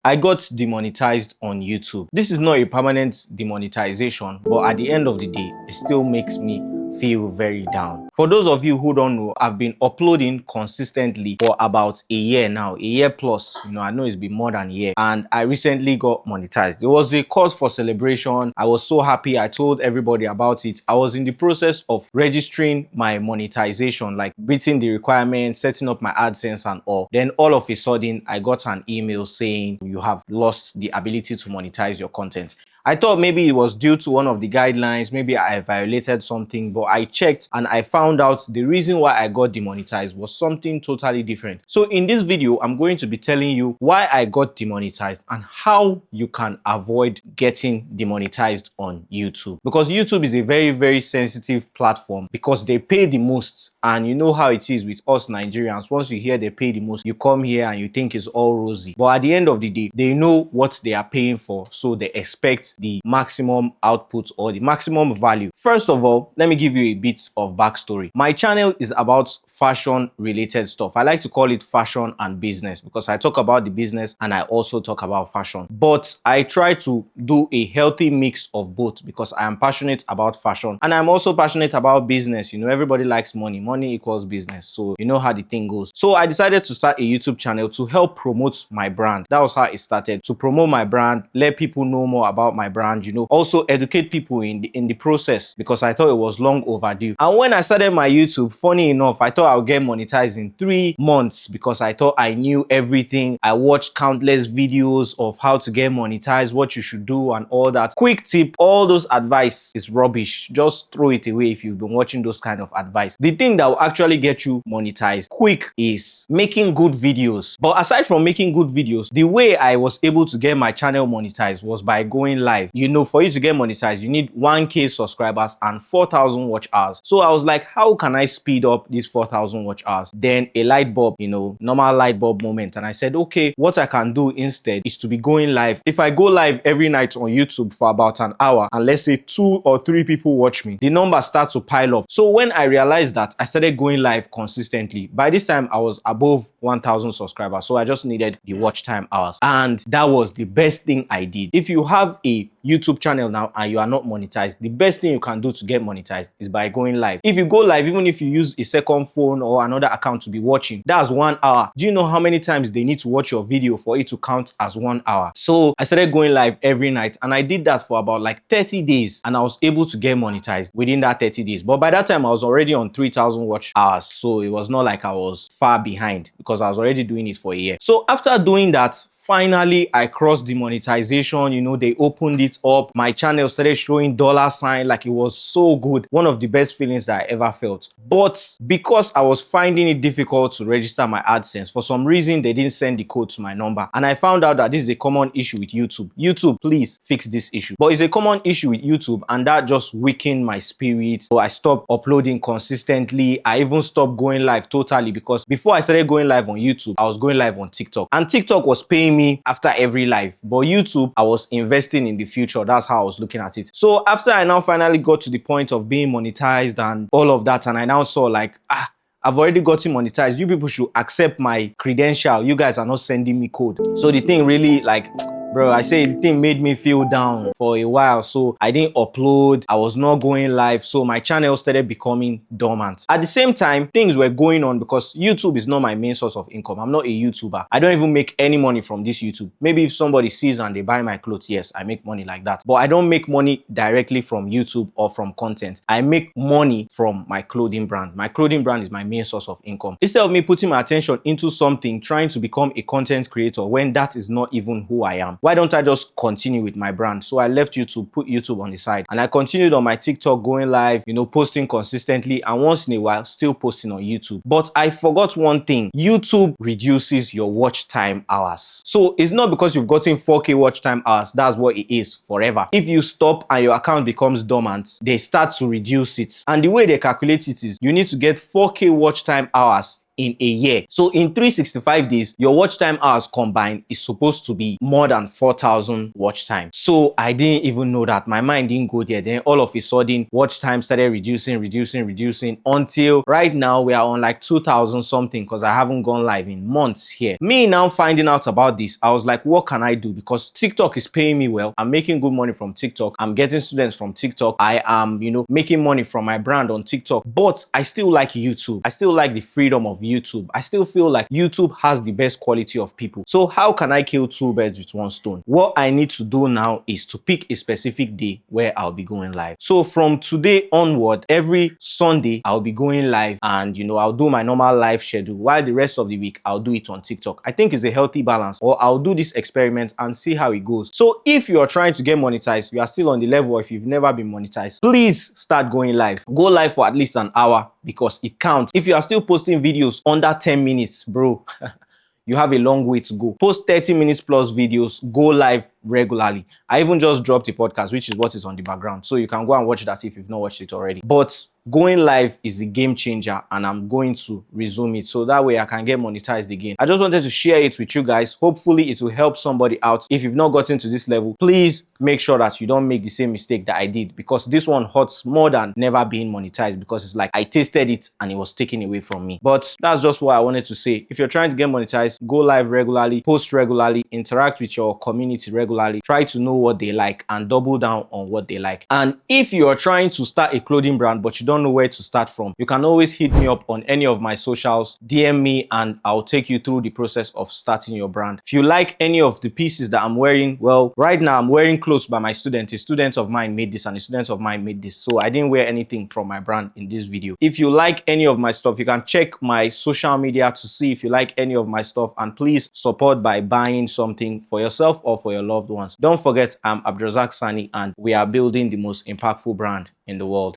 I got demonetized on YouTube. This is not a permanent demonetization, but at the end of the day, it still makes me feel very down. For those of you who don't know, I've been uploading consistently for about a year now, a year plus. I know it's been more than a year, and I recently got monetized. It was a cause for celebration. I was so happy. I told everybody about it. I was in the process of registering my monetization, like meeting the requirements, setting up my AdSense and all. Then all of a sudden, I got an email saying you have lost the ability to monetize your content. I thought maybe it was due to one of the guidelines, maybe I violated something, but I checked and I found out the reason why I got demonetized was something totally different. So in this video, I'm going to be telling you why I got demonetized and how you can avoid getting demonetized on YouTube. Because YouTube is a very, very sensitive platform because they pay the most. And you know how it is with us Nigerians. Once you hear they pay the most, you come here and you think it's all rosy. But at the end of the day, they know what they are paying for, so they expect the maximum output or the maximum value. First of all, let me give you a bit of backstory. My channel is about fashion related stuff. I like to call it fashion and business because I talk about the business and I also talk about fashion. But I try to do a healthy mix of both because I am passionate about fashion and I'm also passionate about business. Everybody likes money. Money equals business. So you know how the thing goes. So I decided to start a YouTube channel to help promote my brand. That was how it started. To promote my brand, let people know more about my brand, also educate people in the process because I thought it was long overdue. And when I started my YouTube, funny enough, I thought I'll get monetized in 3 months because I thought I knew everything. I watched countless videos of how to get monetized, what you should do and all that. Quick tip, all those advice is rubbish. Just throw it away if you've been watching those kind of advice. The thing that will actually get you monetized quick is making good videos. But aside from making good videos, the way I was able to get my channel monetized was by going live. For you to get monetized, you need 1K subscribers and 4,000 watch hours. So I was like, how can I speed up these 4,000 watch hours? Then a light bulb, normal light bulb moment. And I said, okay, what I can do instead is to be going live. If I go live every night on YouTube for about an hour, and let's say 2 or 3 people watch me, the numbers start to pile up. So when I realized that, I started going live consistently. By this time, I was above 1,000 subscribers. So I just needed the watch time hours. And that was the best thing I did. If you have a YouTube channel now and you are not monetized, the best thing you can do to get monetized is by going live. If you go live, even if you use a second phone or another account to be watching, that's 1 hour. Do you know how many times they need to watch your video for it to count as 1 hour? So I started going live every night and I did that for about like 30 days and I was able to get monetized within that 30 days. But by that time, I was already on 3,000 watch hours. So it was not like I was far behind because I was already doing it for a year. So after doing that, finally, I crossed demonetization. They opened it up. My channel started showing $sign, like it was so good. One of the best feelings that I ever felt. But because I was finding it difficult to register my AdSense, for some reason, they didn't send the code to my number. And I found out that this is a common issue with YouTube. YouTube, please fix this issue. But it's a common issue with YouTube and that just weakened my spirit. So I stopped uploading consistently. I even stopped going live totally because before I started going live on YouTube, I was going live on TikTok. And TikTok was paying me after every live, but YouTube, I was investing in the future. That's how I was looking at it. So after I now finally got to the point of being monetized and all of that, and I now saw like, I've already gotten monetized. You people should accept my credential. You guys are not sending me code. So the thing really bro, I say the thing made me feel down for a while. So I didn't upload. I was not going live. So my channel started becoming dormant. At the same time, things were going on because YouTube is not my main source of income. I'm not a YouTuber. I don't even make any money from this YouTube. Maybe if somebody sees and they buy my clothes, yes, I make money like that. But I don't make money directly from YouTube or from content. I make money from my clothing brand. My clothing brand is my main source of income. Instead of me putting my attention into something, trying to become a content creator when that is not even who I am, why don't I just continue with my brand? So I left YouTube, put YouTube on the side, and I continued on my TikTok going live, posting consistently, and once in a while still posting on YouTube. But I forgot one thing. YouTube reduces your watch time hours. So it's not because you've gotten 4K watch time hours, that's what it is forever. If you stop and your account becomes dormant, they start to reduce it. And the way they calculate it is you need to get 4K watch time hours in a year. So in 365 days, your watch time hours combined is supposed to be more than 4,000 watch time. So I didn't even know that. My mind didn't go there. Then all of a sudden, watch time started reducing until right now we are on like 2,000 something because I haven't gone live in months here. Me now finding out about this, I was like, what can I do? Because TikTok is paying me well. I'm making good money from TikTok. I'm getting students from TikTok. I am, making money from my brand on TikTok. But I still like YouTube. I still like the freedom of YouTube. I still feel like YouTube has the best quality of people. So how can I kill two birds with one stone? What I need to do now is to pick a specific day where I'll be going live. So from today onward, every Sunday, I'll be going live and, I'll do my normal live schedule while the rest of the week, I'll do it on TikTok. I think it's a healthy balance, or I'll do this experiment and see how it goes. So if you are trying to get monetized, you are still on the level, or if you've never been monetized, please start going live. Go live for at least an hour because it counts. If you are still posting videos under 10 minutes, bro, you have a long way to go. Post 30 minutes plus videos, go live regularly. I even just dropped a podcast, which is what is on the background. So you can go and watch that if you've not watched it already. But going live is a game changer and I'm going to resume it so that way I can get monetized again. I just wanted to share it with you guys. Hopefully it will help somebody out. If you've not gotten to this level, please make sure that you don't make the same mistake that I did, because this one hurts more than never being monetized, because it's like I tasted it and it was taken away from me. But that's just what I wanted to say. If you're trying to get monetized, go live regularly, post regularly, interact with your community regularly, try to know what they like and double down on what they like. And if you're trying to start a clothing brand but you don't know where to start from, you can always hit me up on any of my socials, DM me, and I'll take you through the process of starting your brand. If you like any of the pieces that I'm wearing, well, right now I'm wearing clothes by my student. A student of mine made this and a student of mine made this, so I didn't wear anything from my brand in this video. If you like any of my stuff, you can check my social media to see if you like any of my stuff, and please support by buying something for yourself or for your loved ones. Don't forget, I'm Abdrazak Sani and we are building the most impactful brand in the world.